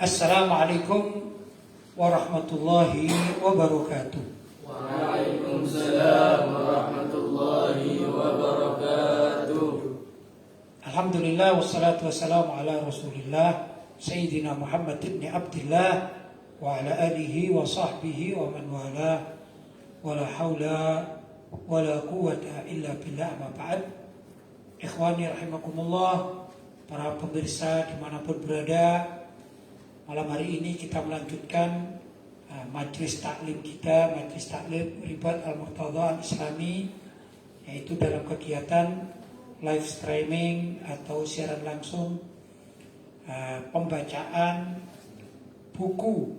Assalamualaikum warahmatullahi wabarakatuh. Waalaikumsalam warahmatullahi wabarakatuh. Alhamdulillah wassalatu wassalamu ala Rasulillah Sayyidina Muhammad ibn Abdillah wa ala alihi wa sahbihi wa man wala wala hawla wala quwata illa billah ma ba'd. Ikhwani rahimakumullah, para pemirsa dimanapun berada, malam hari ini kita melanjutkan majlis taklim kita, majlis taklim Ribat Al-Muqtada Al-Islami, yaitu dalam kegiatan live streaming atau siaran langsung pembacaan buku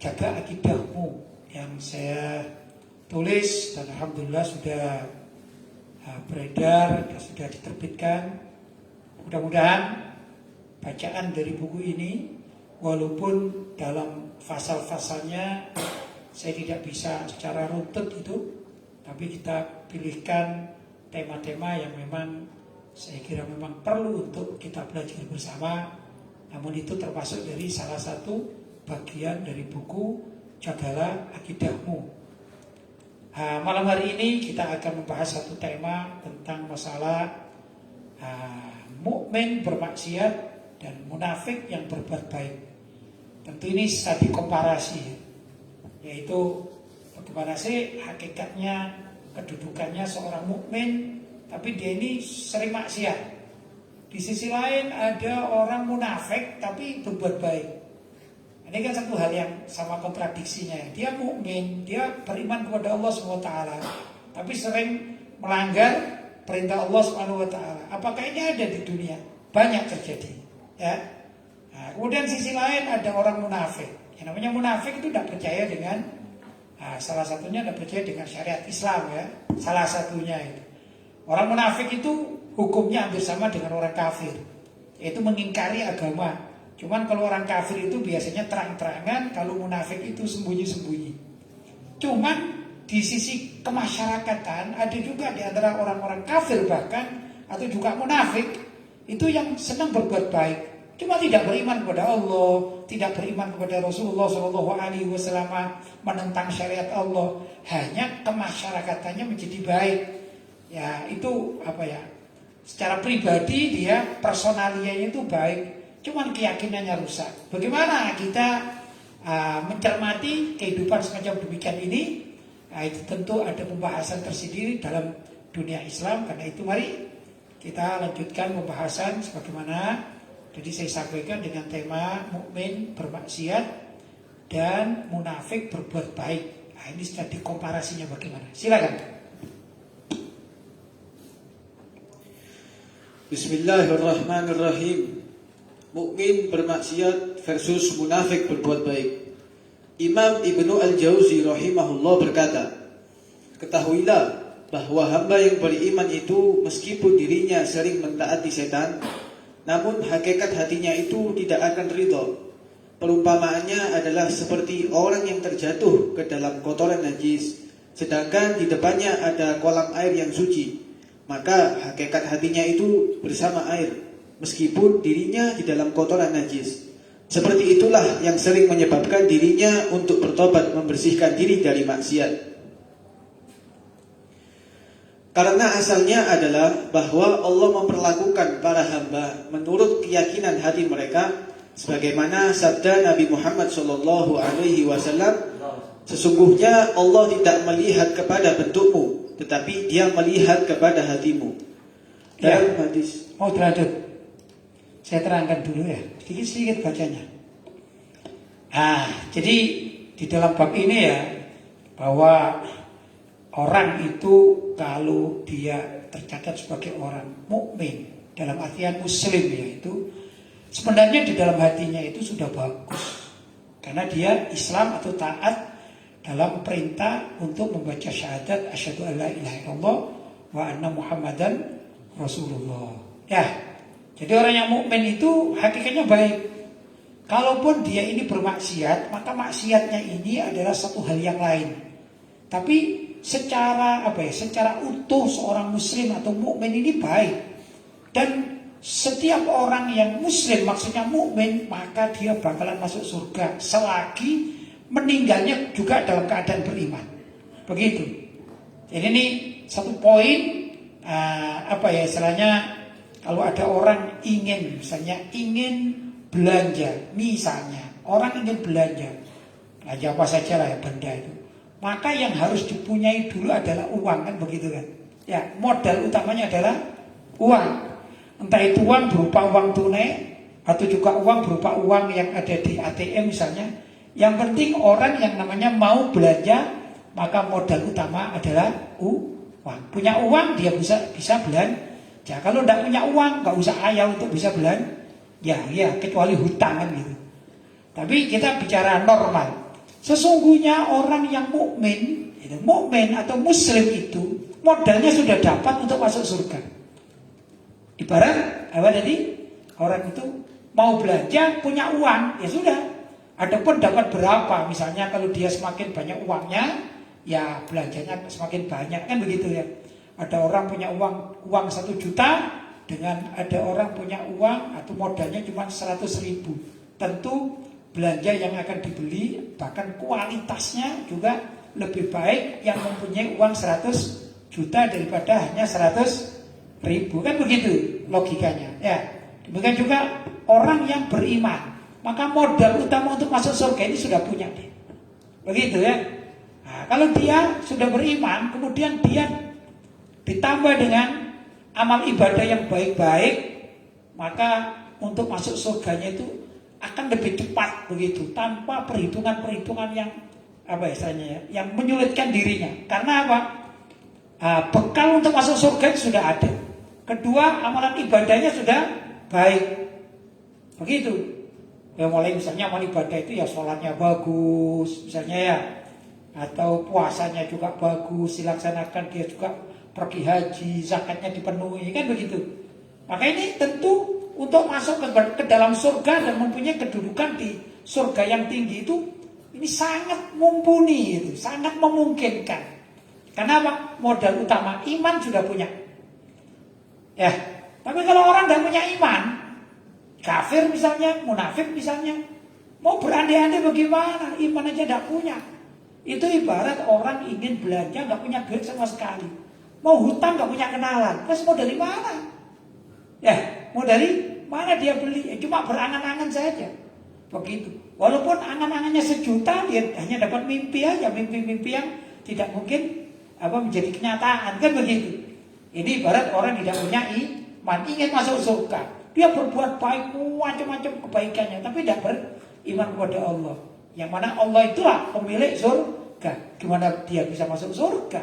Jaga Akidahmu yang saya tulis dan alhamdulillah sudah beredar dan sudah diterbitkan. Mudah-mudahan bacaan dari buku ini, walaupun dalam fasal-fasalnya saya tidak bisa secara runtut itu, tapi kita pilihkan tema-tema yang memang saya kira memang perlu untuk kita belajar bersama. Namun itu termasuk dari salah satu bagian dari buku Jagalah Akidahmu. Malam hari ini kita akan membahas satu tema tentang masalah mukmin bermaksiat dan munafik yang berbuat baik. Tentu ini tadi komparasi, yaitu bagaimana sih hakikatnya kedudukannya seorang mukmin, tapi dia ini sering maksiat. Di sisi lain ada orang munafik tapi berbuat baik. Ini kan satu hal yang sama kontradiksinya. Dia mukmin, dia beriman kepada Allah SWT, tapi sering melanggar perintah Allah SWT. Apakah ini ada di dunia? Banyak terjadi, ya. Nah, kemudian sisi lain ada orang munafik. Yang namanya munafik itu tidak percaya dengan salah satunya tidak percaya dengan syariat Islam, ya. Salah satunya itu. Orang munafik itu hukumnya hampir sama dengan orang kafir, yaitu mengingkari agama. Cuman kalau orang kafir itu biasanya terang-terangan, kalau munafik itu sembunyi-sembunyi. Cuman di sisi kemasyarakatan ada juga di antara orang-orang kafir bahkan atau juga munafik itu yang senang berbuat baik. Cuma tidak beriman kepada Allah, tidak beriman kepada Rasulullah SAW, menentang syariat Allah. Hanya kemasyarakatannya menjadi baik. Ya itu apa ya? Secara pribadi dia personalianya itu baik, cuman keyakinannya rusak. Bagaimana kita mencermati kehidupan semacam demikian ini? Itu tentu ada pembahasan tersendiri dalam dunia Islam. Karena itu mari kita lanjutkan pembahasan sebagaimana jadi saya sampaikan dengan tema mukmin bermaksiat dan munafik berbuat baik. Ini jadi komparasinya bagaimana? Silakan. Bismillahirrahmanirrahim. Mukmin bermaksiat versus munafik berbuat baik. Imam Ibnu Al-Jauzi rahimahullah berkata, ketahuilah bahwa hamba yang beriman itu meskipun dirinya sering mentaati setan, namun hakikat hatinya itu tidak akan ridho. Perumpamaannya adalah seperti orang yang terjatuh ke dalam kotoran najis, sedangkan di depannya ada kolam air yang suci. Maka hakikat hatinya itu bersama air, meskipun dirinya di dalam kotoran najis. Seperti itulah yang sering menyebabkan dirinya untuk bertobat membersihkan diri dari maksiat. Karena asalnya adalah bahwa Allah memperlakukan para hamba menurut keyakinan hati mereka, sebagaimana sabda Nabi Muhammad SAW, sesungguhnya Allah tidak melihat kepada bentukmu, tetapi Dia melihat kepada hatimu. Dalam hadis. Mau terlanjut? Saya terangkan dulu ya, sedikit-sedikit bacanya. Jadi di dalam bab ini ya, bahwa orang itu kalau dia tercatat sebagai orang mukmin dalam artian muslim, yaitu sebenarnya di dalam hatinya itu sudah bagus, karena dia Islam atau taat dalam perintah untuk membaca syahadat asyhadu alla ilaha illallah wa anna muhammadan rasulullah. Ya, jadi orang yang mukmin itu hakikatnya baik. Kalaupun dia ini bermaksiat, maka maksiatnya ini adalah satu hal yang lain. Tapi secara secara utuh seorang muslim atau mukmin ini baik. Dan setiap orang yang muslim, maksudnya mukmin, maka dia bakalan masuk surga selagi meninggalnya juga dalam keadaan beriman. Begitu. Jadi ini satu poin, istilahnya, kalau ada orang ingin, misalnya ingin belanja, misalnya orang ingin belanja apa saja lah ya, benda itu, maka yang harus dipunyai dulu adalah uang, kan begitu kan? Ya, modal utamanya adalah uang. Entah itu uang berupa uang tunai atau juga uang berupa uang yang ada di ATM misalnya. Yang penting orang yang namanya mau belanja, maka modal utama adalah uang. Punya uang dia bisa belanja. Kalau tidak punya uang, nggak usah ayal untuk bisa belanja. Ya, kecuali hutang kan gitu. Tapi kita bicara normal. Sesungguhnya orang yang mukmin atau muslim itu modalnya sudah dapat untuk masuk surga. Ibarat apa tadi? Orang itu mau belanja, punya uang, ya sudah. Adapun dapat berapa, misalnya kalau dia semakin banyak uangnya, ya belanjanya semakin banyak, kan begitu ya. Ada orang punya uang 1 juta, dengan ada orang punya uang atau modalnya cuma 100.000. Tentu belanja yang akan dibeli, bahkan kualitasnya juga lebih baik yang mempunyai uang 100 juta daripada hanya 100.000, kan begitu logikanya. Ya, demikian juga orang yang beriman, maka modal utama untuk masuk surga ini sudah punya dia. Begitu ya. Nah, kalau dia sudah beriman, kemudian dia ditambah dengan amal ibadah yang baik-baik, maka untuk masuk surganya itu akan lebih cepat begitu, tanpa perhitungan-perhitungan yang yang menyulitkan dirinya. Karena apa? Bekal untuk masuk surga itu sudah ada. Kedua, amalan ibadahnya sudah baik. Begitu. Ya, mulai misalnya amal ibadah itu ya sholatnya bagus, misalnya ya, atau puasanya juga bagus dilaksanakan, dia juga pergi haji, zakatnya dipenuhi, kan begitu. Maka ini tentu untuk masuk ke dalam surga dan mempunyai kedudukan di surga yang tinggi itu, ini sangat mumpuni, itu sangat memungkinkan. Karena apa? Modal utama iman sudah punya. Ya, tapi kalau orang tidak punya iman, kafir misalnya, munafik misalnya, mau berandai-andai bagaimana? Iman aja tidak punya. Itu ibarat orang ingin belanja nggak punya duit sama sekali, mau hutang nggak punya kenalan, terus mau dari mana? Ya, mau dari mana dia beli? Ya, cuma berangan-angan saja. Begitu. Walaupun angan-angannya 1 juta, dia hanya dapat mimpi aja, mimpi-mimpi yang tidak mungkin menjadi kenyataan, kan begitu. Ini ibarat orang tidak punya iman, ingin masuk surga. Dia berbuat baik, macam-macam kebaikannya, tapi tidak beriman kepada Allah. Yang mana Allah itulah pemilik surga. Gimana dia bisa masuk surga?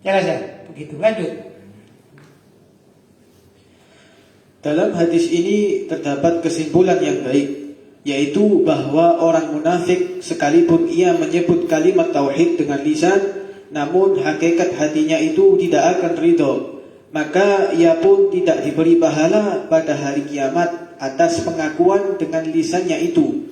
Jelas ya? Begitu, lanjut. Dalam hadis ini terdapat kesimpulan yang baik, yaitu bahwa orang munafik sekalipun ia menyebut kalimat tauhid dengan lisan, namun hakikat hatinya itu tidak akan ridho, maka ia pun tidak diberi pahala pada hari kiamat atas pengakuan dengan lisannya itu.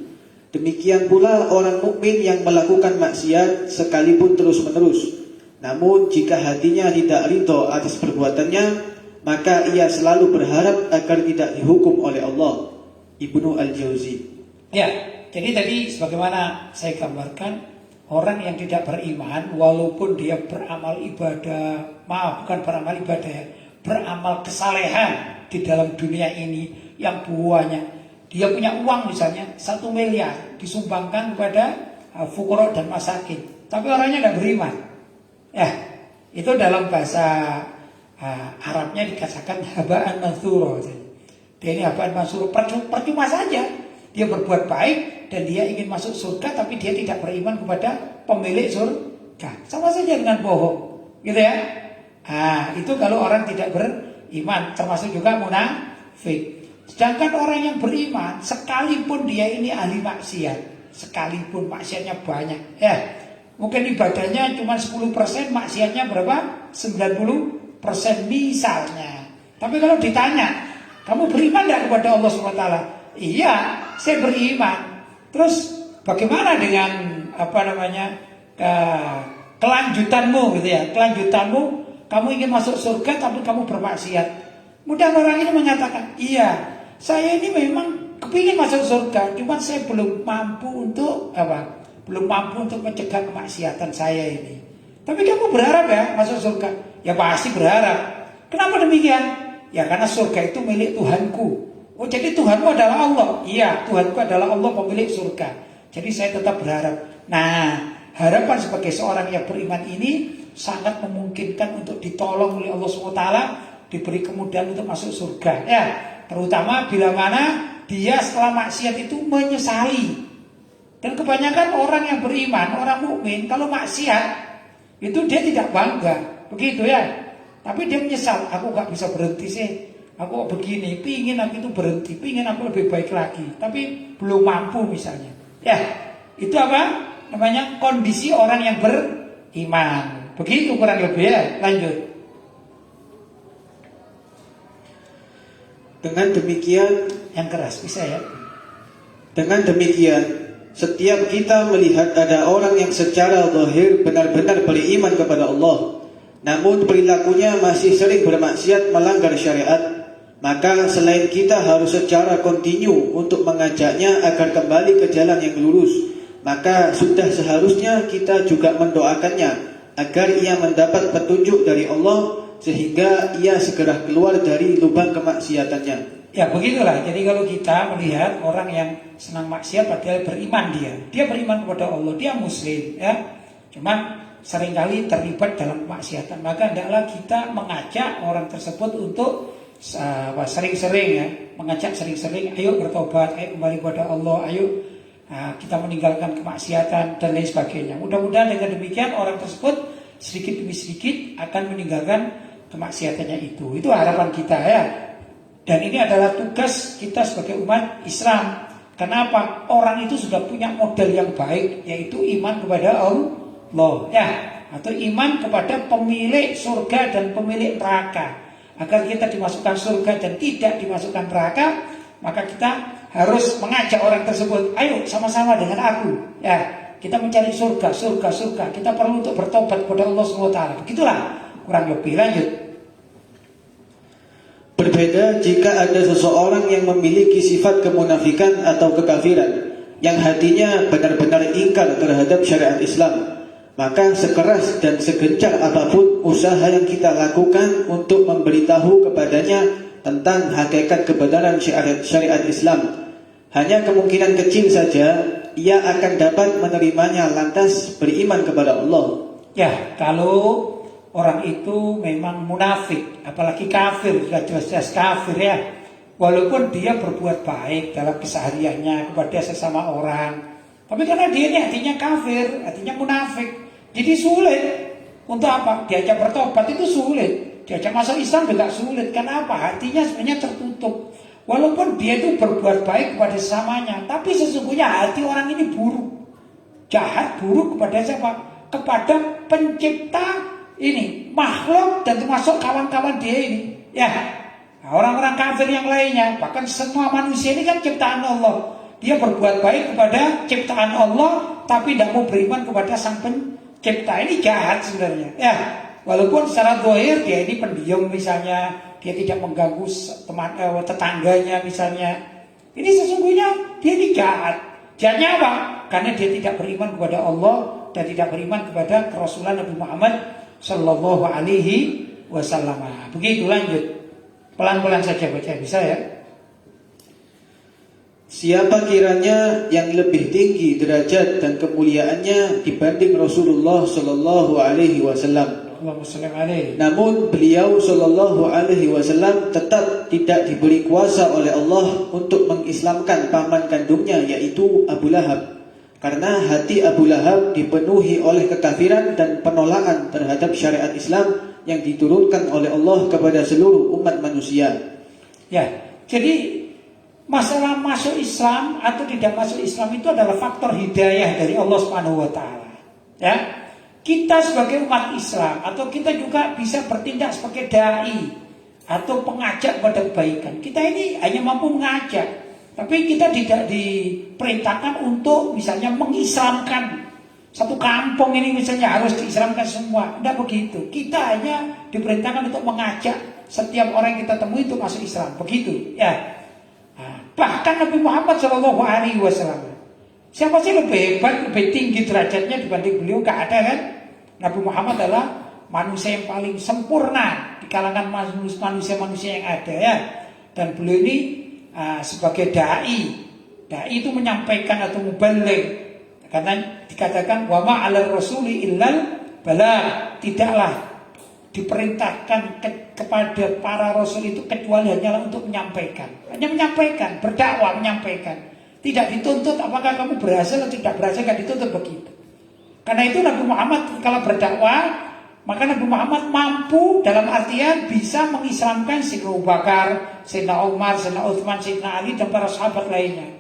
Demikian pula orang mukmin yang melakukan maksiat sekalipun terus-menerus, namun jika hatinya tidak ridho atas perbuatannya, maka ia selalu berharap agar tidak dihukum oleh Allah. Ibnu Al-Jauzi. Ya, jadi tadi sebagaimana saya gambarkan, orang yang tidak beriman, walaupun dia beramal ibadah, beramal kesalehan di dalam dunia ini yang buahnya, dia punya uang misalnya 1 miliar disumbangkan kepada fuqara dan masakin, tapi orangnya tidak beriman. Ya, itu dalam bahasa Arabnya dikatakan habaan mansura. Dia ini habaan mansura, percuma saja. Dia berbuat baik dan dia ingin masuk surga, tapi dia tidak beriman kepada pemilik surga. Sama saja dengan bohong, gitu ya. Itu kalau orang tidak beriman, termasuk juga munafik. Sedangkan orang yang beriman, sekalipun dia ini ahli maksiat, sekalipun maksiatnya banyak, ya, mungkin ibadahnya cuma 10%, maksiatnya berapa? 90% misalnya. Tapi kalau ditanya, kamu beriman tidak kepada Allah SWT? Iya, saya beriman. Terus bagaimana dengan kelanjutanmu gitu ya? Kelanjutanmu, kamu ingin masuk surga tapi kamu bermaksiat. Kemudian orang ini mengatakan, iya, saya ini memang kepingin masuk surga, cuma saya belum mampu untuk apa? Belum mampu untuk mencegah kemaksiatan saya ini. Tapi kamu berharap ya masuk surga? Ya pasti berharap. Kenapa demikian? Ya karena surga itu milik Tuhanku. Oh jadi Tuhanmu adalah Allah? Iya, Tuhanku adalah Allah pemilik surga. Jadi saya tetap berharap. Nah, harapan sebagai seorang yang beriman ini sangat memungkinkan untuk ditolong oleh Allah SWT, diberi kemudahan untuk masuk surga. Ya, terutama bila mana dia setelah maksiat itu menyesali. Dan kebanyakan orang yang beriman, orang mukmin, kalau maksiat itu dia tidak bangga, begitu ya. Tapi dia menyesal, aku gak bisa berhenti sih. Aku begini, pingin aku itu berhenti, pingin aku lebih baik lagi, tapi belum mampu misalnya. Ya, itu apa? Namanya kondisi orang yang beriman. Begitu kurang lebih ya. Lanjut. Dengan demikian, yang keras bisa ya. dengan demikian, setiap kita melihat ada orang yang secara zahir benar-benar beriman kepada Allah, namun perilakunya masih sering bermaksiat melanggar syariat, maka selain kita harus secara kontinu untuk mengajaknya agar kembali ke jalan yang lurus, maka sudah seharusnya kita juga mendoakannya agar ia mendapat petunjuk dari Allah sehingga ia segera keluar dari lubang kemaksiatannya. Ya begitulah. Jadi kalau kita melihat orang yang senang maksiat padahal beriman, dia beriman kepada Allah, dia muslim ya, cuman seringkali terlibat dalam kemaksiatan, maka hendaklah kita mengajak orang tersebut untuk sering-sering ya, mengajak sering-sering, ayo bertobat, ayo kembali kepada Allah, ayo kita meninggalkan kemaksiatan dan lain sebagainya. Mudah-mudahan dengan demikian orang tersebut sedikit demi sedikit akan meninggalkan kemaksiatannya itu. Itu harapan kita ya. Dan ini adalah tugas kita sebagai umat Islam. Kenapa? Orang itu sudah punya modal yang baik, yaitu iman kepada Allah ya, atau iman kepada pemilik surga dan pemilik neraka. Agar kita dimasukkan surga dan tidak dimasukkan neraka, maka kita harus mengajak orang tersebut, ayo sama-sama dengan aku ya, kita mencari surga. Kita perlu untuk bertobat kepada Allah SWT. Begitulah kurang lebih. Lanjut. Berbeda jika ada seseorang yang memiliki sifat kemunafikan atau kekafiran, yang hatinya benar-benar ingkar terhadap syariat Islam, maka sekeras dan segencar apapun usaha yang kita lakukan untuk memberitahu kepadanya tentang hakikat kebenaran syariat Islam, hanya kemungkinan kecil saja ia akan dapat menerimanya lantas beriman kepada Allah. Ya, kalau orang itu memang munafik, apalagi kafir, sudah jelas-jelas kafir ya, walaupun dia berbuat baik dalam kesehariannya kepada sesama orang, tapi karena dia ini hatinya kafir, hatinya munafik, jadi sulit untuk apa? Diajak bertobat itu sulit, diajak masuk Islam juga sulit. Kenapa? Hatinya sebenarnya tertutup. Walaupun dia itu berbuat baik kepada sesamanya, tapi sesungguhnya hati orang ini buruk, jahat, buruk kepada siapa? Kepada pencipta ini, makhluk, dan termasuk kawan-kawan dia ini ya. Orang-orang kafir yang lainnya, bahkan semua manusia ini kan ciptaan Allah. Dia berbuat baik kepada ciptaan Allah, tapi tidak mau beriman kepada sang pencipta. Ini jahat sebenarnya ya. Walaupun secara zahir dia ini pendiam misalnya, dia tidak mengganggu tetangganya misalnya, ini sesungguhnya dia ini jahat. Jahatnya apa? Karena dia tidak beriman kepada Allah dan tidak beriman kepada Rasulullah Nabi Muhammad Sallallahu Alaihi Wasallam. Begitu. Lanjut. Pelan-pelan saja baca, bisa ya. Siapa kiranya yang lebih tinggi derajat dan kemuliaannya dibanding Rasulullah Sallallahu Alaihi Wasallam, namun beliau Sallallahu Alaihi Wasallam tetap tidak diberi kuasa oleh Allah untuk mengislamkan paman kandungnya, yaitu Abu Lahab, karena hati Abu Lahab dipenuhi oleh kekafiran dan penolakan terhadap syariat Islam yang diturunkan oleh Allah kepada seluruh umat manusia. Ya, jadi masalah masuk Islam atau tidak masuk Islam itu adalah faktor hidayah dari Allah Subhanahu wa taala. Ya. Kita sebagai umat Islam atau kita juga bisa bertindak sebagai dai atau pengajak pada kebaikan. Kita ini hanya mampu mengajak, tapi kita tidak diperintahkan untuk misalnya mengislamkan satu kampung ini misalnya harus diislamkan semua. Tidak begitu. Kita hanya diperintahkan untuk mengajak setiap orang yang kita temui itu masuk Islam. Begitu ya. Nah, bahkan Nabi Muhammad SAW, siapa sih lebih hebat, lebih tinggi derajatnya dibanding beliau? Gak ada kan? Nabi Muhammad adalah manusia yang paling sempurna di kalangan manusia-manusia yang ada ya. Dan beliau ini sebagai dai itu menyampaikan atau mubaligh. Karena dikatakan wa ma 'alal rasuli illal balagh, tidaklah diperintahkan kepada para rasul itu kecuali hanyalah untuk menyampaikan. Hanya menyampaikan, berdakwah, menyampaikan. Tidak dituntut apakah kamu berhasil atau tidak berhasil, tidak dituntut begitu. Karena itu Nabi Muhammad kalau berdakwah, maka Nabi Muhammad mampu dalam artian bisa mengislamkan Sayyidina Abu Bakar, Sayyidina Umar, Sayyidina Utsman, Sayyidina Ali dan para sahabat lainnya.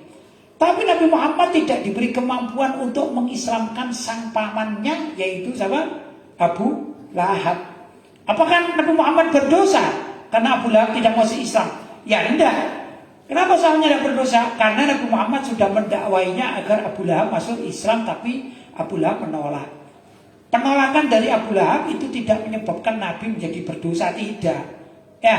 Tapi Nabi Muhammad tidak diberi kemampuan untuk mengislamkan sang pamannya, yaitu siapa? Abu Lahab. Apakah Nabi Muhammad berdosa karena Abu Lahab tidak masuk Islam? Ya enggak. Kenapa sahabatnya tidak berdosa? Karena Nabi Muhammad sudah mendakwainya agar Abu Lahab masuk Islam, tapi Abu Lahab menolak. Penolakan dari Abu Lahab itu tidak menyebabkan Nabi menjadi berdosa, tidak. Ya.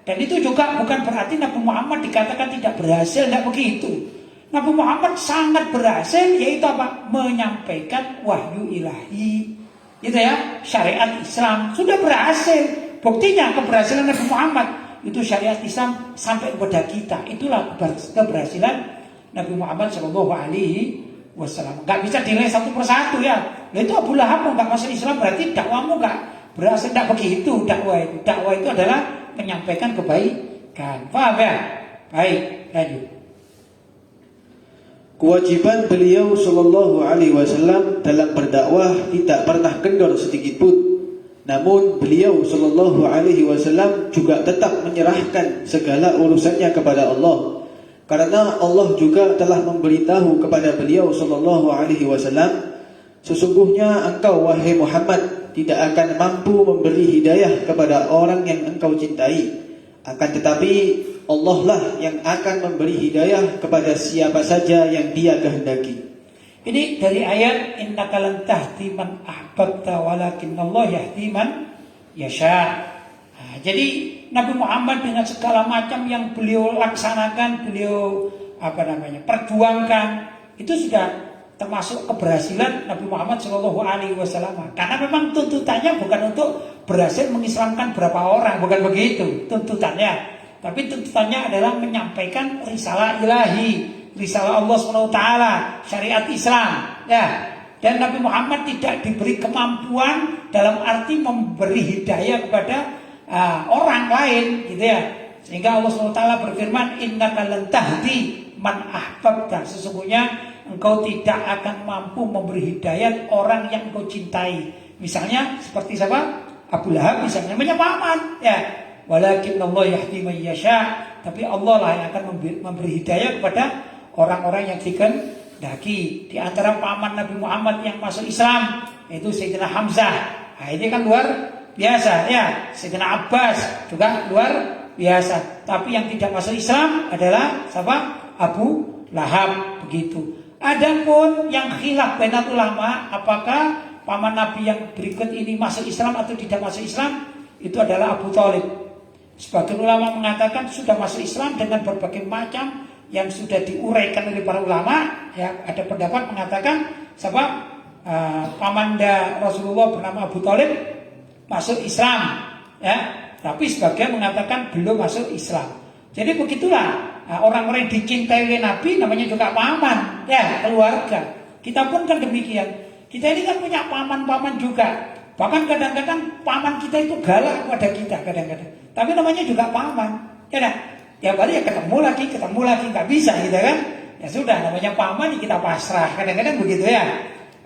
Dan itu juga bukan berarti Nabi Muhammad dikatakan tidak berhasil, tidak begitu. Nabi Muhammad sangat berhasil, yaitu apa? Menyampaikan wahyu ilahi, gitu ya, syariat Islam. Sudah berhasil. Buktinya keberhasilan Nabi Muhammad itu syariat Islam sampai kepada kita. Itulah keberhasilan Nabi Muhammad SAW. Gak bisa dinilai satu persatu ya. Nah, itu Abu Lahab gak masuk Islam berarti dakwahmu gak berhasil. Tidak begitu dakwah itu. Dakwah itu adalah menyampaikan kebaikan. Paham ya? Baik, lanjut. Kewajiban beliau sallallahu alaihi wasallam dalam berdakwah tidak pernah kendor sedikit pun. Namun beliau sallallahu alaihi wasallam juga tetap menyerahkan segala urusannya kepada Allah. Karena Allah juga telah memberitahu kepada beliau sallallahu alaihi wasallam, sesungguhnya engkau wahai Muhammad tidak akan mampu memberi hidayah kepada orang yang engkau cintai. Akan tetapi Allah lah yang akan memberi hidayah kepada siapa saja yang Dia kehendaki. Ini dari ayat innaka lan tahdi man ahbabta walakinnallaha yahdi man yasha. Nah, jadi Nabi Muhammad dengan segala macam yang beliau laksanakan, beliau perjuangkan, itu sudah termasuk keberhasilan Nabi Muhammad SAW. Karena memang tuntutannya bukan untuk berhasil mengislamkan berapa orang, bukan begitu tuntutannya. Tapi tuntutannya adalah menyampaikan risalah ilahi, risalah Allah SWT, syariat Islam. Ya. Dan Nabi Muhammad tidak diberi kemampuan dalam arti memberi hidayah kepada orang lain, gitu ya. Sehingga Allah SWT berfirman, innaka lan tahdi man ahbabta. Sesungguhnya engkau tidak akan mampu memberi hidayah orang yang engkau cintai. Misalnya seperti siapa? Abu Lahab misalnya, namanya paman, ya. Walakin Allah yahdi man yasha. Tapi Allah lah yang akan memberi hidayah kepada orang-orang yang dikehendaki. Di antara paman Nabi Muhammad yang masuk Islam yaitu Sayyidina Hamzah. Nah, ini kan luar biasa ya. Sayyidina Abbas juga luar biasa. Tapi yang tidak masuk Islam adalah siapa? Abu Lahab, begitu. Adapun yang khilaf bainal ulama, apakah paman Nabi yang berikut ini masuk Islam atau tidak masuk Islam, itu adalah Abu Thalib. Sebagian ulama mengatakan sudah masuk Islam dengan berbagai macam yang sudah diuraikan oleh para ulama. Ya, ada pendapat mengatakan sebab pamanda Rasulullah bernama Abu Thalib masuk Islam, ya. Tapi sebagian mengatakan belum masuk Islam. Jadi begitulah orang-orang yang dicintai oleh Nabi namanya juga paman, ya, keluarga. Kita pun kan demikian. Kita ini kan punya paman-paman juga. Bahkan kadang-kadang paman kita itu galak kepada kita kadang-kadang. Tapi namanya juga paman, ya dah. Tiap hari ya ketemu lagi, nggak bisa gitu kan? Ya sudah, namanya paman ya kita pasrah. Kadang-kadang begitu ya.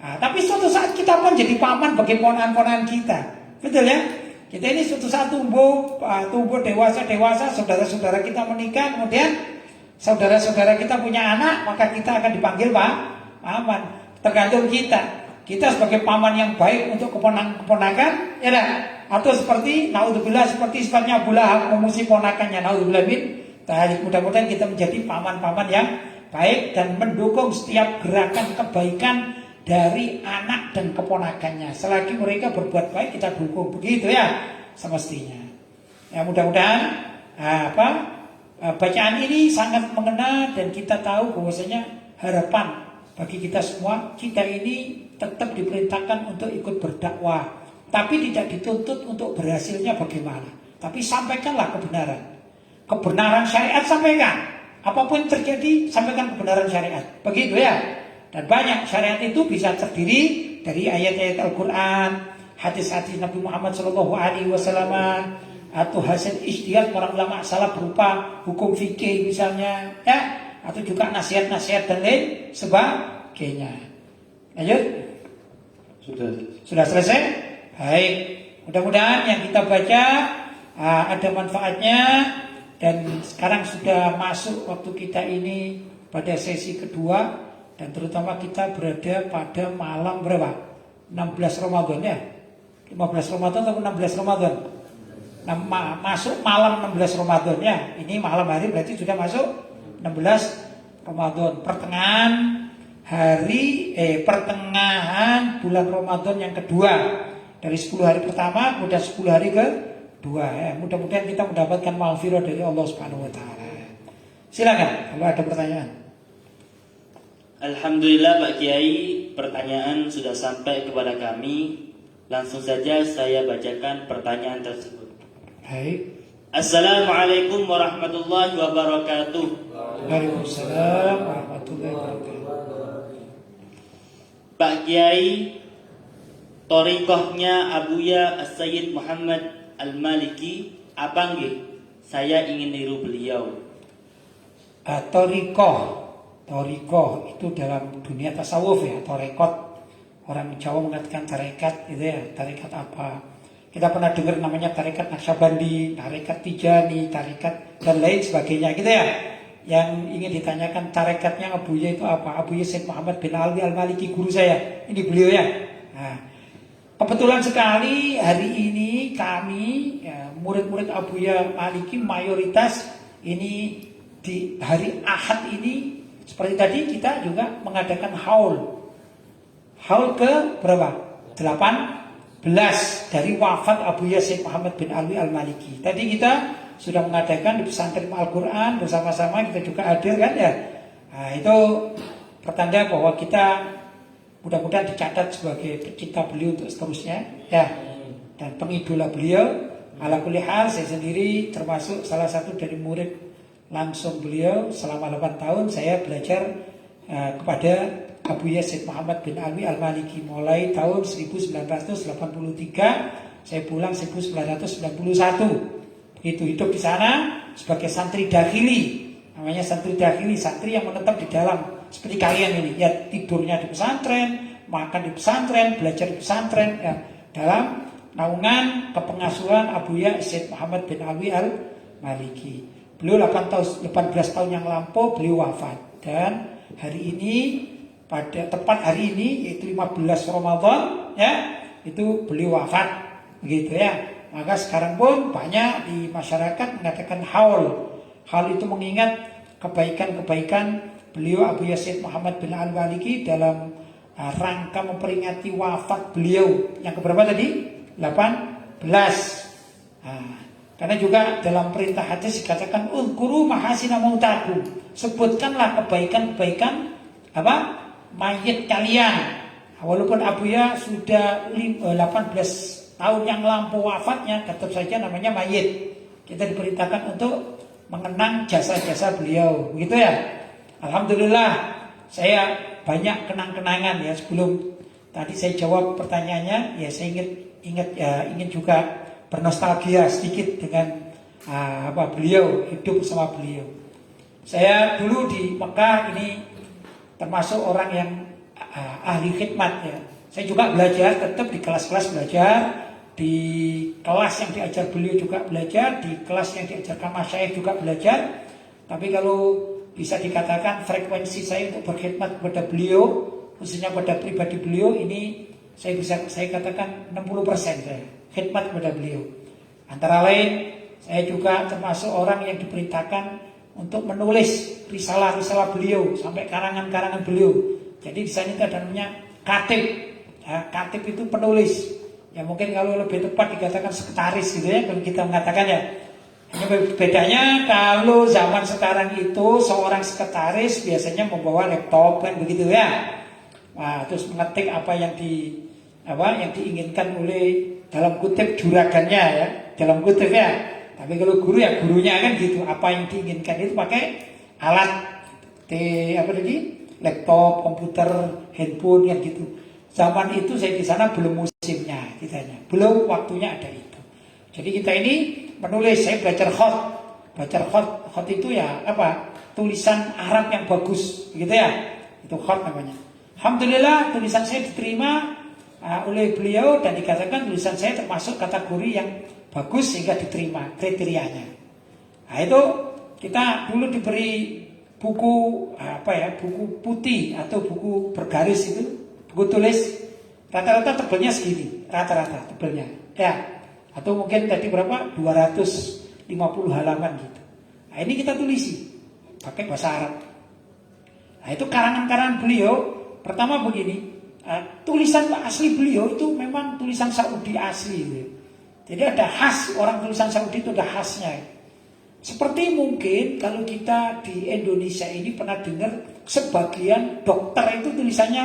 Nah, tapi suatu saat kita pun jadi paman bagi ponakan-ponakan kita, betul ya? Kita ini suatu saat tumbuh dewasa, saudara-saudara kita menikah, kemudian saudara-saudara kita punya anak, maka kita akan dipanggil paman. Tergantung kita. Kita sebagai paman yang baik untuk keponakan, ya dah. Atau seperti naudzubillah, seperti sifatnya Abu Lahab memusuhi ponakannya, naudzubillah min dzalik. Mudah-mudahan kita menjadi paman-paman yang baik dan mendukung setiap gerakan kebaikan dari anak dan keponakannya. Selagi mereka berbuat baik, kita dukung, begitu ya semestinya. Ya mudah-mudahan bacaan ini sangat mengena dan kita tahu bahwasanya harapan bagi kita semua, kita ini tetap diperintahkan untuk ikut berdakwah, tapi tidak dituntut untuk berhasilnya bagaimana. Tapi sampaikanlah kebenaran. Kebenaran syariat sampaikan. Apapun yang terjadi, sampaikan kebenaran syariat. Begitu ya. Dan banyak syariat itu bisa terdiri dari ayat-ayat Al-Quran, hadis-hadis Nabi Muhammad SAW, atau hasil ijtihad para ulama salaf berupa hukum fikih misalnya, ya, atau juga nasihat-nasihat dan lain sebagainya. Lanjut. Sudah selesai? Baik. Mudah-mudahan yang kita baca ada manfaatnya. Dan sekarang sudah masuk waktu kita ini pada sesi kedua. Dan terutama kita berada pada malam berapa? 16 Ramadan ya? 15 Ramadan atau 16 Ramadan? Masuk malam 16 Ramadan ya. Ini malam hari berarti sudah masuk 16 Ramadan. Pertengahan bulan Ramadan yang kedua. Dari 10 hari pertama kemudian 10 hari kedua ya. Mudah-mudahan kita mendapatkan maghfirah dari Allah Subhanahu wa taala. Silakan kalau ada pertanyaan. Alhamdulillah Pak Kiai, pertanyaan sudah sampai kepada kami. Langsung saja saya bacakan pertanyaan tersebut. Baik. Assalamualaikum warahmatullahi wabarakatuh. Waalaikumsalam warahmatullahi wabarakatuh. Pak Kiai, thariqahnya Abuya As-Sayyid Muhammad Al-Maliki apa nggih? Saya ingin niru beliau. Thariqah itu dalam dunia tasawuf ya, thariqat. Orang Jawa mengatakan tarekat gitu ya, tarekat apa? Kita pernah dengar namanya tarekat Naqsyabandi, tarekat Tijani, tarekat dan lain sebagainya gitu ya. Yang ingin ditanyakan tarekatnya Abuya itu apa? Abuya Sayyid Muhammad bin Alwi Al-Maliki, guru saya. Ini beliau ya. Nah, kebetulan sekali hari ini kami ya, murid-murid Abuya Maliki mayoritas ini di hari Ahad ini seperti tadi kita juga mengadakan haul ke berapa? 18 dari wafat Abuya Sayyid Muhammad bin Alwi Al-Maliki. Tadi kita sudah mengadakan di pesantren Al-Quran bersama-sama, kita juga hadir kan ya. Nah, itu pertanda bahwa kita mudah-mudahan dicatat sebagai pecinta beliau untuk seterusnya ya. Dan pengidola beliau. Ala kulli hal, saya sendiri termasuk salah satu dari murid langsung beliau. Selama 8 tahun saya belajar kepada Abuya Sayyid Muhammad bin Alwi Al-Maliki mulai tahun 1983, saya pulang 1991. Begitu hidup di sana sebagai santri dakhili. Namanya santri dakhili, santri yang menetap di dalam seperti kalian ini. Ya, tidurnya di pesantren, makan di pesantren, belajar di pesantren ya, dalam naungan kepengasuhan Abuya Sayyid Muhammad bin Alwi Al-Maliki. Beliau 18 tahun yang lampau beliau wafat. Dan hari ini, pada tepat hari ini yaitu 15 Ramadan ya, itu beliau wafat begitu ya. Maka sekarang pun banyak di masyarakat mengatakan haul. Hal itu mengingat kebaikan-kebaikan beliau Abuya Sayyid Muhammad bin Al-Maliki dalam rangka memperingati wafat beliau yang keberapa tadi? 18. Karena juga dalam perintah hadis dikatakan uzkuru mahasina mautakum. Sebutkanlah kebaikan-kebaikan mayit kalian. Walaupun Abuya sudah 18 tahun yang lampau wafatnya, tetap saja namanya mayit. Kita diperintahkan untuk mengenang jasa-jasa beliau, begitu ya. Alhamdulillah, saya banyak kenang-kenangan ya. Sebelum tadi saya jawab pertanyaannya, ya saya ingin juga bernostalgia sedikit dengan beliau, hidup bersama beliau. Saya dulu di Mekah ini termasuk orang yang ahli khidmat ya. Saya juga belajar, tetap di kelas-kelas belajar, di kelas yang diajar beliau juga belajar, di kelas yang diajarkan masyayikh juga belajar. Tapi kalau bisa dikatakan frekuensi saya untuk berkhidmat kepada beliau, khususnya pada pribadi beliau ini, saya katakan 60% saya khidmat kepada beliau. Antara lain, saya juga termasuk orang yang diperintahkan untuk menulis risalah-risalah beliau sampai karangan-karangan beliau. Jadi di sana itu ada namanya katib. Ya, katib itu penulis. Ya mungkin kalau lebih tepat dikatakan sekretaris gitu ya, kalau kita mengatakan ya. Hanya bedanya kalau zaman sekarang itu seorang sekretaris biasanya membawa laptop kan begitu ya. Nah, terus mengetik apa yang diinginkan oleh dalam kutip juragannya ya, dalam kutip ya. Tapi kalau guru ya gurunya kan gitu, apa yang diinginkan itu pakai alat laptop, komputer, handphone kan gitu. Zaman itu saya di sana belum musimnya kitanya, belum waktunya ada itu. Jadi kita ini menulis, saya belajar khot itu ya tulisan Arab yang bagus, begitu ya, itu khot namanya. Alhamdulillah tulisan saya diterima oleh beliau dan dikatakan tulisan saya termasuk kategori yang bagus sehingga diterima kriterianya. Nah itu kita dulu diberi buku buku putih atau buku bergaris itu, buku tulis rata-rata tebelnya segini, rata-rata tebelnya ya, atau mungkin tadi berapa 250 halaman gitu. Nah ini kita tulisi pakai bahasa Arab. Nah itu karangan-karangan beliau. Pertama begini, tulisan asli beliau itu memang tulisan Saudi asli gitu. Jadi ada khas, orang tulisan Saudi itu ada khasnya. Seperti mungkin kalau kita di Indonesia ini pernah dengar sebagian dokter itu tulisannya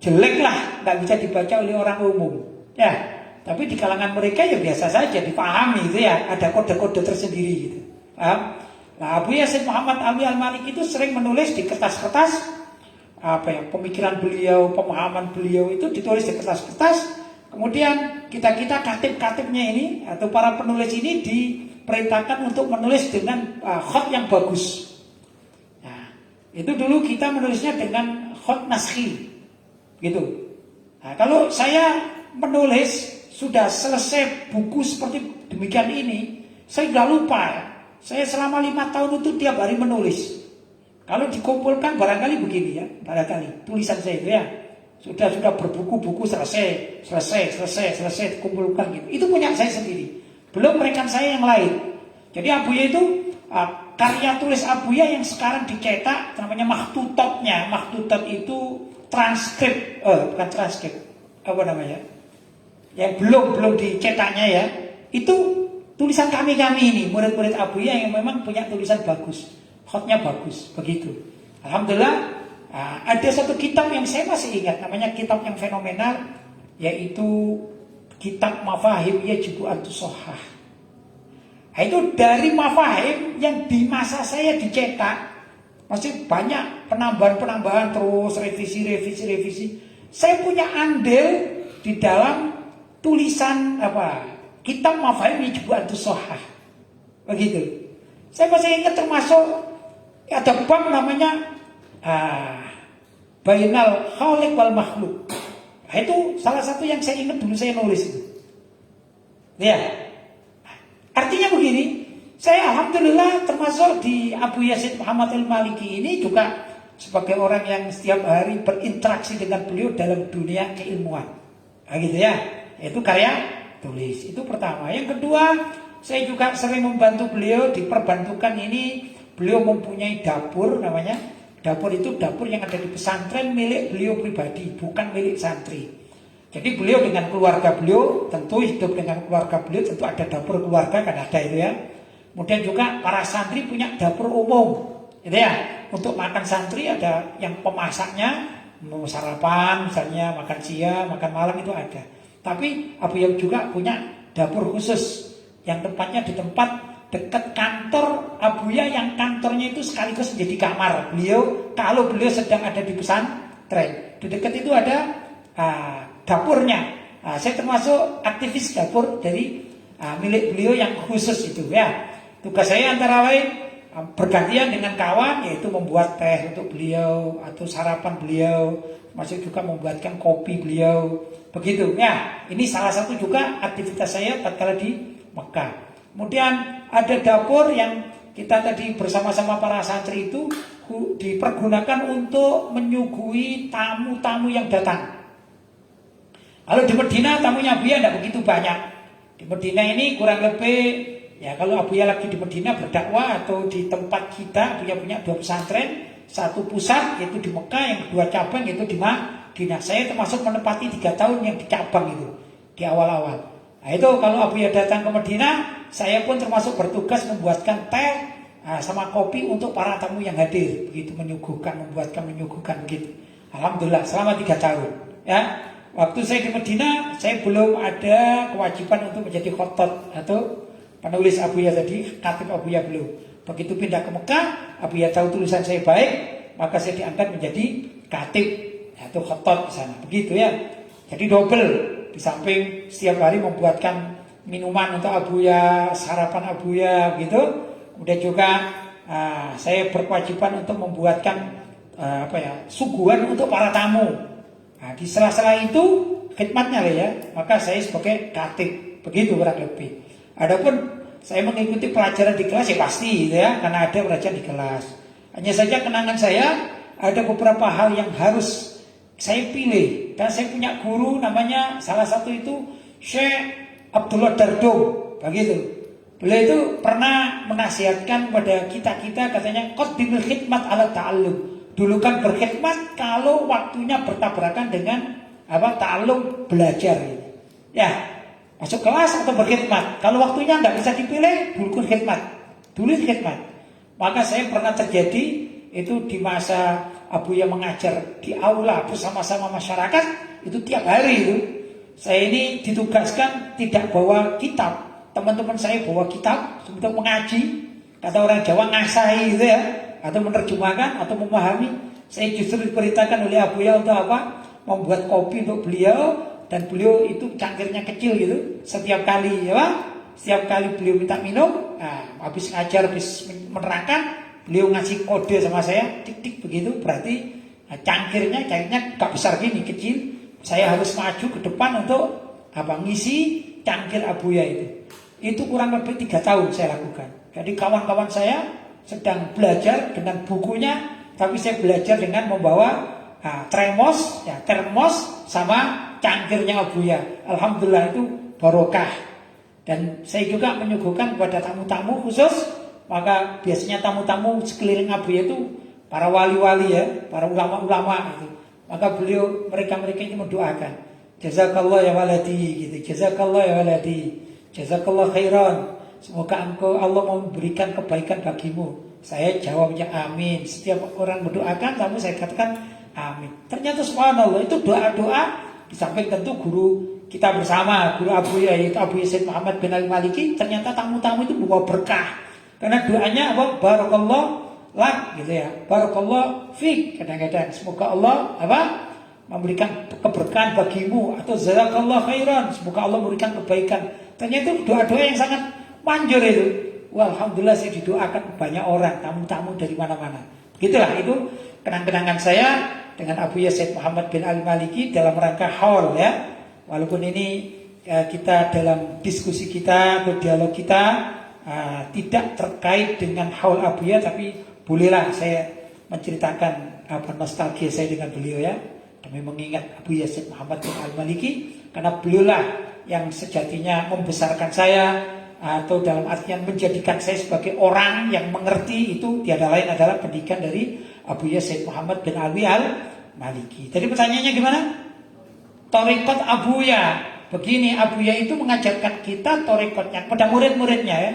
jelek lah, nggak bisa dibaca oleh orang umum. Ya, tapi di kalangan mereka ya biasa saja, dipahami gitu ya, ada kode-kode tersendiri gitu. Paham? Nah, Abu Yasin Muhammad Ali Al-Maliki itu sering menulis di kertas-kertas pemikiran beliau, pemahaman beliau itu ditulis di kertas-kertas. Kemudian kita katib-katibnya ini atau para penulis ini diperintahkan untuk menulis dengan khot yang bagus. Nah, itu dulu kita menulisnya dengan khot naskhi, gitu. Nah, kalau saya menulis sudah selesai buku seperti demikian ini, saya nggak lupa. Saya selama 5 tahun itu tiap hari menulis. Kalau dikumpulkan barangkali begini ya, barangkali tulisan saya itu ya sudah berbuku-buku selesai dikumpulkan gitu. Itu punya saya sendiri, belum rekan saya yang lain. Jadi Abuya itu karya tulis Abuya yang sekarang dicetak namanya makhtutotnya. Makhtutot itu transkrip, bukan transkrip, apa namanya? Yang belum dicetaknya ya. Itu tulisan kami ini, murid-murid Abuya yang memang punya tulisan bagus. Khotnya bagus, begitu. Alhamdulillah ada satu kitab yang saya masih ingat, namanya kitab yang fenomenal, yaitu kitab Mafahim Yajibu Antusohah. Nah, itu dari Mafahim yang di masa saya dicetak, masih banyak penambahan terus revisi. Saya punya andil di dalam tulisan kitab Mafahim Yajibu Antusohah, begitu. Saya masih ingat termasuk ada bab namanya Bainal Khaliq wal Makhluk. Nah, itu salah satu yang saya ingat dulu saya nulis itu. Ya. Artinya begini, saya alhamdulillah termasuk di Abu Yasin Muhammad Al-Maliki ini juga sebagai orang yang setiap hari berinteraksi dengan beliau dalam dunia keilmuan. Nah, gitu ya. Itu karya tulis. Itu pertama. Yang kedua, saya juga sering membantu beliau di perbantukan ini. Beliau mempunyai dapur namanya. Dapur itu dapur yang ada di pesantren milik beliau pribadi, bukan milik santri. Jadi beliau dengan keluarga beliau, tentu hidup dengan keluarga beliau, tentu ada dapur keluarga, kan ada itu ya. Kemudian juga para santri punya dapur umum, gitu ya. Untuk makan santri ada yang pemasaknya, mau sarapan misalnya, makan siang, makan malam itu ada. Tapi Abu Yam juga punya dapur khusus yang tempatnya di tempat dekat kantor Abuya, yang kantornya itu sekaligus menjadi kamar beliau kalau beliau sedang ada di pesantren. Di dekat itu ada dapurnya. Saya termasuk aktivis dapur dari milik beliau yang khusus itu ya. Tugas saya antara lain bergantian dengan kawan, yaitu membuat teh untuk beliau atau sarapan beliau, masih juga membuatkan kopi beliau, begitu ya. Ini salah satu juga aktivitas saya tatkala di Mekah. Kemudian ada dapur yang kita tadi bersama-sama para santri itu dipergunakan untuk menyuguhi tamu-tamu yang datang. Kalau di Medina tamunya Abuya tidak begitu banyak. Di Medina ini kurang lebih, ya kalau Abuya lagi di Medina berdakwah atau di tempat kita, Abuya punya 2 pesantren, satu pusat yaitu di Mekah, yang 2 cabang yaitu di Madinah. Saya termasuk menempati 3 tahun yang di cabang itu. di awal-awal. Nah itu kalau Abuya datang ke Medina, saya pun termasuk bertugas membuatkan teh sama kopi untuk para tamu yang hadir. Begitu menyuguhkan begitu. Alhamdulillah selama 3 tahun. Ya, waktu saya di Medina, saya belum ada kewajiban untuk menjadi khotot atau penulis Abuya tadi, khatib Abuya belum. Begitu pindah ke Mekah, Abuya tahu tulisan saya baik, maka saya diangkat menjadi khatib atau khotot di sana. Begitu ya. Jadi double. Di samping setiap hari membuatkan minuman untuk Abuya, sarapan Abuya gitu. Kemudian juga saya berkewajiban untuk membuatkan suguhan untuk para tamu. Nah, di sela-sela itu khidmatnya lah ya. Maka saya sebagai khatib, begitu kurang lebih. Adapun saya mengikuti pelajaran di kelas ya pasti gitu ya, karena ada pelajaran di kelas. Hanya saja kenangan saya ada beberapa hal yang harus saya pilih. Dan saya punya guru namanya salah satu itu Syekh Abdullah Dardum, begitu. Beliau itu pernah menasihatkan pada kita katanya qaddimil khidmat ala ta'allum. Dulukan berkhidmat kalau waktunya bertabrakan dengan ta'allum, belajar gitu. Ya, masuk kelas atau berkhidmat. Kalau waktunya nggak bisa dipilih, dulukan khidmat. Dulu khidmat. Maka saya pernah terjadi itu di masa Abuya mengajar di aula bersama-sama masyarakat itu tiap hari itu. Saya ini ditugaskan tidak bawa kitab. Teman-teman saya bawa kitab untuk mengaji. Kata orang Jawa ngasahi gitu ya, atau menerjemahkan atau memahami. Saya justru diperintahkan oleh Abuya untuk apa? Membuat kopi untuk beliau, dan beliau itu cangkirnya kecil gitu. Setiap kali ya, setiap kali beliau minta minum, habis ngajar, habis menerangkan, beliau ngasih kode sama saya, tik-tik begitu, berarti cangkirnya gak besar gini, kecil. Saya harus maju ke depan untuk ngisi cangkir Abuya itu. Itu kurang lebih 3 tahun saya lakukan. Jadi kawan-kawan saya sedang belajar dengan bukunya, tapi saya belajar dengan membawa termos sama cangkirnya Abuya. Alhamdulillah itu barokah. Dan saya juga menyuguhkan kepada tamu-tamu khusus. Maka biasanya tamu-tamu sekeliling Abuya itu para wali-wali ya, para ulama-ulama gitu. Maka mereka ini mendoakan, jazakallah ya waladi gitu, jazakallah ya waladi, jazakallah khairan. Semoga engkau Allah memberikan kebaikan bagimu. Saya jawabnya amin. Setiap orang mendoakan, lalu saya katakan amin. Ternyata subhanallah itu doa-doa. Di samping tentu guru kita bersama, guru Abuya yaitu Abuya Said Muhammad bin Al-Maliki. Ternyata tamu-tamu itu membawa berkah. Karena doanya apa? Barakallah lak gitu ya. Barakallah fik. Kadang-kadang semoga Allah memberikan keberkahan bagimu, atau jazakallah khairan, semoga Allah memberikan kebaikan. Ternyata itu doa-doa yang sangat manjur itu. Wah, alhamdulillah saya didoakan banyak orang, tamu-tamu dari mana-mana. Begitulah itu kenang-kenangan saya dengan Abuya Said Muhammad bin Al-Maliki dalam rangka haul ya. Walaupun ini kita dalam diskusi kita atau dialog kita tidak terkait dengan haul Abuya, tapi bolehlah saya menceritakan nostalgia saya dengan beliau ya, demi mengingat Abuya Said Muhammad bin Al-Maliki, karena beliaulah yang sejatinya membesarkan saya, atau dalam artian menjadikan saya sebagai orang yang mengerti. Itu tiada lain adalah pendidikan dari Abuya Said Muhammad bin Al-Maliki. Tadi pertanyaannya gimana? Thariqat Abuya. Begini, Abuya itu mengajarkan kita thariqatnya kepada murid-muridnya ya.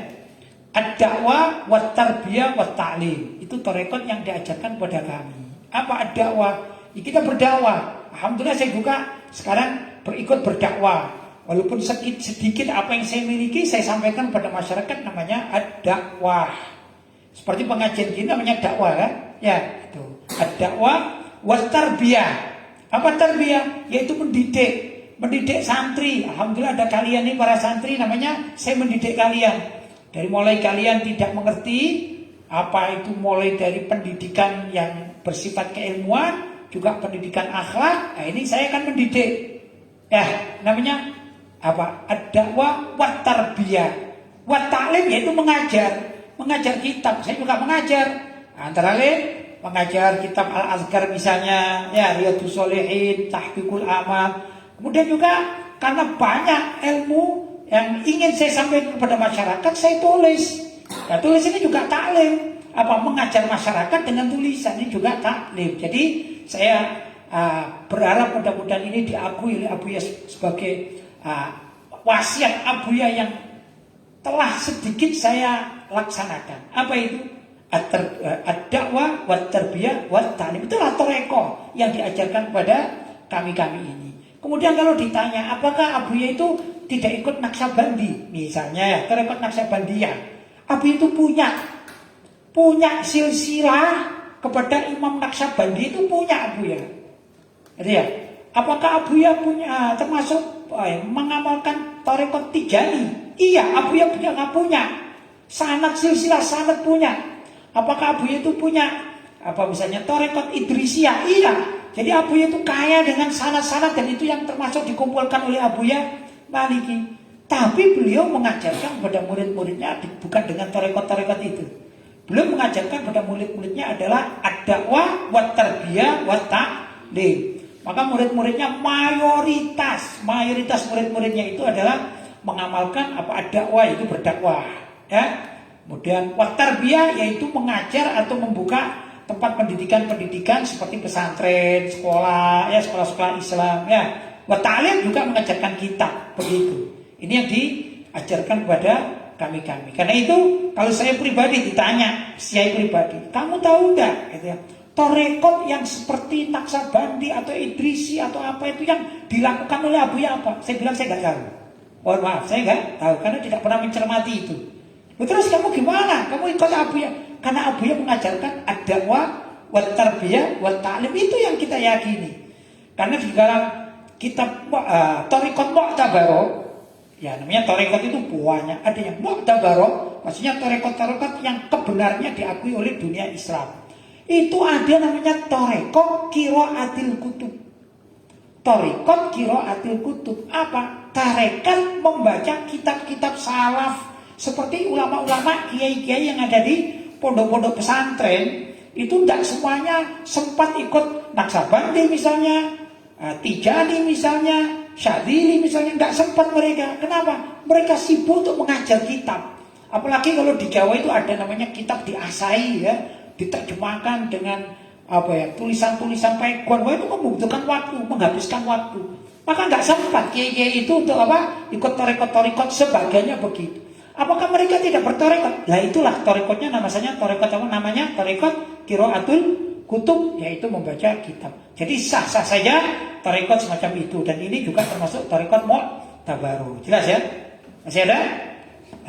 Ad-da'wah wa tarbiyah wa ta'lim. Itu thariqat yang diajarkan kepada kami. Apa ad-da'wah? Ya, kita berdakwah. Alhamdulillah saya juga sekarang berdakwah. Walaupun sedikit apa yang saya miliki saya sampaikan pada masyarakat, namanya ad-dakwah. Seperti pengajian ini namanya dakwah kan? Ya, itu. Ad-dakwah wa tarbiyah. Apa tarbiyah? Yaitu mendidik santri. Alhamdulillah ada kalian nih para santri, namanya saya mendidik kalian. Dari mulai kalian tidak mengerti apa itu, mulai dari pendidikan yang bersifat keilmuan, juga pendidikan akhlak. Nah, ini saya akan mendidik. Ya, namanya apa? Ad-dakwah wa tarbiyah. Wa ta'lim yaitu mengajar kitab. Saya juga mengajar. Antara lain mengajar kitab Al-Azkar misalnya, ya, Riyadhus Shalihin, Tahqiqul Amal. Kemudian juga karena banyak ilmu yang ingin saya sampaikan kepada masyarakat, saya tulis. Nah, tulis ini juga taklim. Mengajar masyarakat dengan tulisan ini juga taklim. Jadi saya berharap mudah-mudahan ini diakui oleh Abuya sebagai wasiat Abuya yang telah sedikit saya laksanakan. Apa itu? Ad-dakwah wat tarbiyah wat ta'lim. Itulah toreko yang diajarkan kepada kami-kami ini. Kemudian kalau ditanya apakah Abuya itu tidak ikut Naksabandi, misalnya ya, toreko Naksabandiyah, Abuya itu punya silsilah kepada Imam Naksabandi, itu punya Abuya. Jadi ya, apakah Abuya punya termasuk mengamalkan toreko Tijani? Iya, Abuya punya. Sanad silsilah sanad punya. Apakah Abuya itu punya misalnya torekot Idrisiyah? Iya. Jadi Abuya itu kaya dengan sanad-sanad, dan itu yang termasuk dikumpulkan oleh Abuya Maliki. Tapi beliau mengajarkan kepada murid-muridnya bukan dengan torekot-torekot itu. Beliau mengajarkan kepada murid-muridnya adalah ad-dakwah wat tarbiyah wat ta'lim. Maka murid-muridnya mayoritas murid-muridnya itu adalah mengamalkan ad-dakwah, itu berdakwah, ya. Kemudian wat tarbiyah yaitu mengajar atau membuka tempat pendidikan seperti pesantren, sekolah, ya, sekolah-sekolah Islam, ya. Wat ta'lim juga mengajarkan kitab, begitu. Ini yang diajarkan kepada kami-kami. Karena itu kalau saya pribadi ditanya, saya pribadi, kamu tahu enggak gitu ya, torekot yang seperti Naksabandi atau Idrisi atau apa itu yang dilakukan oleh Abuya apa? Saya bilang saya enggak tahu. Mohon maaf, saya enggak tahu karena tidak pernah mencermati itu. Terus kamu gimana? Kamu ikut Abuya? Karena Abuya mengajarkan ad-dakwah wat tarbiyah wat ta'lim, itu yang kita yakini. Karena di dalam kitab Thariqat Mu'tabarah, ya namanya Thariqat itu banyak, ada yang Mu'tabarah, maksudnya Thariqat yang kebenarnya diakui oleh dunia Islam. Itu ada namanya Thariqat Qiraatil Kutub. Thariqat Qiraatil Kutub apa? Tarekat membaca kitab-kitab salaf. Seperti ulama-ulama, kiai-kiai yang ada di pondok-pondok pesantren, itu tidak semuanya sempat ikut Naksabandi misalnya, Tijani misalnya, Syadzili misalnya, tidak sempat mereka. Kenapa? Mereka sibuk untuk mengajar kitab. Apalagi kalau di Jawa itu ada namanya kitab diasai, ya, diterjemahkan dengan tulisan-tulisan pegon. Wah, itu membutuhkan waktu, menghabiskan waktu. Maka tidak sempat kiai-kiai itu untuk ikut torekot-torekot sebagainya begitu. Apakah mereka tidak bertorekot? Nah itulah torekotnya, namanya torekot apa namanya? Torekot Qiraatul Kutub, yaitu membaca kitab. Jadi sah-sah saja torekot semacam itu, dan ini juga termasuk torekot Mu'tabarah. Jelas ya? Masih ada?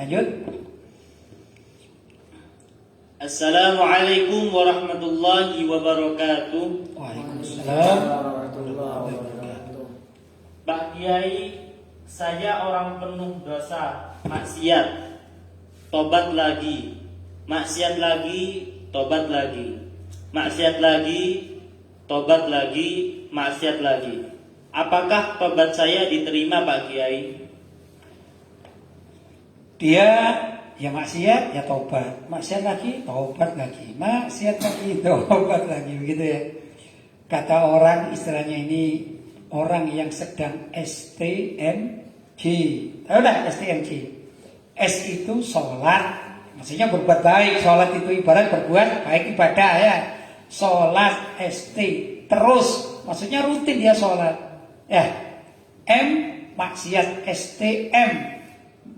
Lanjut. Assalamualaikum warahmatullahi wabarakatuh. Waalaikumsalam warahmatullahi wabarakatuh. Pak Kiai, saya orang penuh dosa, maksiat, tobat lagi, maksiat lagi, tobat lagi, maksiat lagi, tobat lagi, maksiat lagi. Apakah tobat saya diterima Pak Kiai? Dia ya maksiat, ya tobat, maksiat lagi, tobat lagi, maksiat lagi, tobat lagi, begitu ya. Kata orang, istilahnya ini orang yang sedang STMJ. Tahu tak STMJ? S itu sholat, maksudnya berbuat baik. Sholat itu ibarat berbuat baik, ibadah ya. Sholat ST terus, maksudnya rutin dia sholat. Ya. M maksiat, STM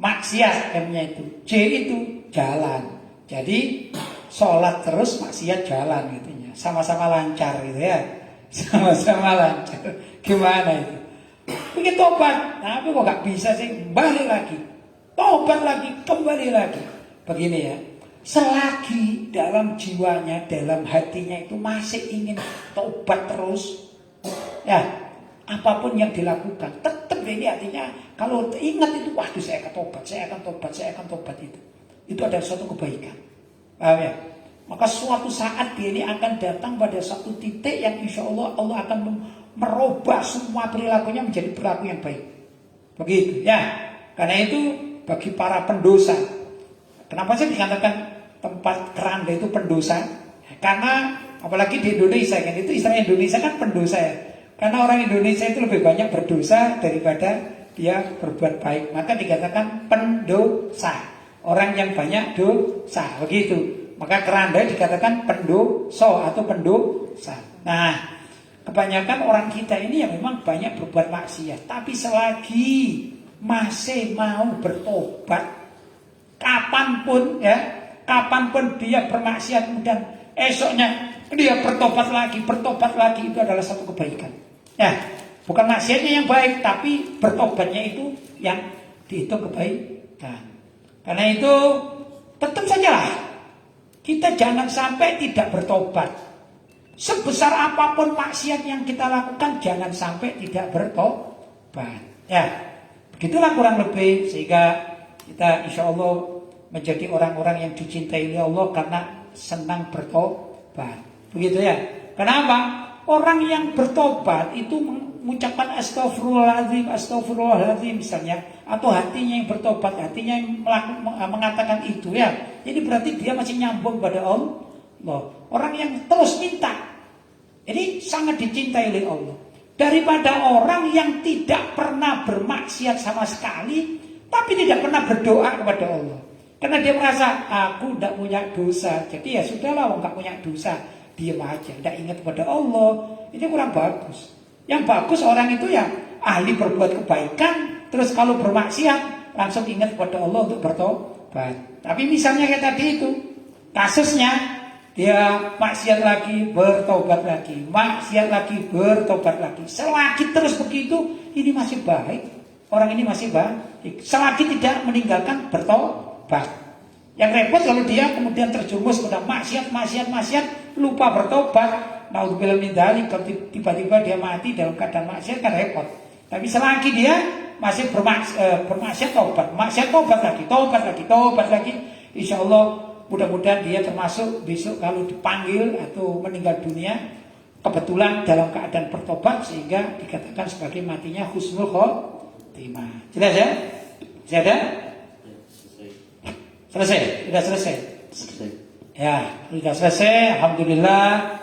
maksiat, M-nya itu. J itu jalan. Jadi sholat terus, maksiat jalan gitunya. Sama-sama lancar gitu ya. Sama-sama lancar. Gimana itu? Bikin tobat, tapi kok gak bisa sih? Balik lagi, tobat lagi, kembali lagi. Begini ya, selagi dalam jiwanya, dalam hatinya itu masih ingin tobat terus, ya apapun yang dilakukan, tetap ini artinya kalau ingat itu, waduh saya akan tobat, saya akan tobat itu adalah suatu kebaikan. Paham ya? Maka suatu saat dia ini akan datang pada satu titik yang insya Allah akan merubah semua perilakunya menjadi perilaku yang baik. Begitu ya. Karena itu bagi para pendosa. Kenapa sih dikatakan tempat keranda itu pendosa? Karena apalagi di Indonesia kan, itu istilah Indonesia kan pendosa ya. Karena orang Indonesia itu lebih banyak berdosa daripada dia berbuat baik. Maka dikatakan pendosa. Orang yang banyak dosa. Begitu. Maka keranda dikatakan pendosa atau pendosa. Nah, Kebanyakan orang kita ini ya memang banyak berbuat maksiat, tapi selagi masih mau bertobat, kapanpun dia bermaksiat kemudian esoknya dia bertobat lagi itu adalah satu kebaikan. Ya, bukan maksiatnya yang baik, tapi bertobatnya itu yang dihitung kebaikan. Karena itu tetap saja kita jangan sampai tidak bertobat. Sebesar apapun maksiat yang kita lakukan, jangan sampai tidak bertobat. Ya, begitulah kurang lebih, sehingga kita insya Allah menjadi orang-orang yang dicintai oleh Allah karena senang bertobat. Begitu ya. Kenapa? Orang yang bertobat itu mengucapkan astagfirullahaladzim misalnya, atau hatinya yang bertobat, hatinya yang mengatakan itu ya. Jadi berarti dia masih nyambung pada Allah. Orang yang terus minta, ini sangat dicintai oleh Allah. Daripada orang yang tidak pernah bermaksiat sama sekali, tapi tidak pernah berdoa kepada Allah. Karena dia merasa, aku tidak punya dosa, jadi ya sudahlah, nggak punya dosa, diam aja, tidak ingat kepada Allah. Ini kurang bagus. Yang bagus orang itu ya ahli berbuat kebaikan, terus kalau bermaksiat langsung ingat kepada Allah untuk bertobat. Tapi misalnya kayak tadi itu kasusnya, dia maksiat lagi, bertobat lagi, maksiat lagi, bertobat lagi. Selagi terus begitu, ini masih baik. Orang ini masih baik. Selagi tidak meninggalkan bertobat. Yang repot kalau dia kemudian terjerumus pada maksiat, lupa bertobat. Naudzubillah min dzalik, kalau tiba-tiba dia mati dalam keadaan maksiat kan repot. Tapi selagi dia masih bermaksiat, tobat lagi, insya Allah mudah-mudahan dia termasuk besok kalau dipanggil atau meninggal dunia kebetulan dalam keadaan bertobat, sehingga dikatakan sebagai matinya husnul khotimah. Jelas ya? Masih ada? Selesai? Sudah selesai? Ya, sudah selesai. Alhamdulillah.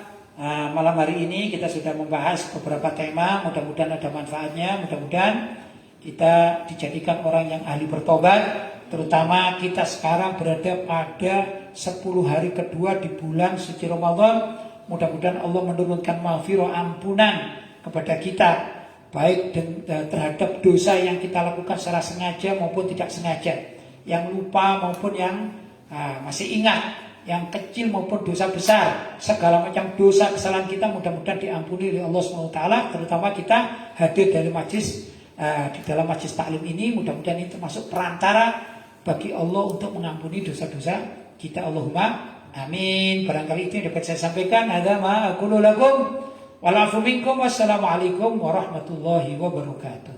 Malam hari ini kita sudah membahas beberapa tema. Mudah-mudahan ada manfaatnya. Mudah-mudahan kita dijadikan orang yang ahli bertobat. Terutama kita sekarang berada pada 10 hari kedua di bulan suci Ramadan. Mudah-mudahan Allah menurunkan maghfirah, ampunan kepada kita, baik terhadap dosa yang kita lakukan secara sengaja maupun tidak sengaja, yang lupa maupun yang masih ingat, yang kecil maupun dosa besar, segala macam dosa kesalahan kita mudah-mudahan diampuni oleh Allah SWT. Terutama kita hadir dari majlis di dalam majlis taklim ini, mudah-mudahan ini termasuk perantara bagi Allah untuk mengampuni dosa-dosa kita. Allahumma amin. Barangkali itu yang dapat saya sampaikan. Hadza ma aqulu lakum wa la'fu minkum. Wassalamualaikum warahmatullahi wabarakatuh.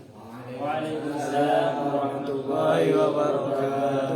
Waalaikumsalam warahmatullahi wabarakatuh.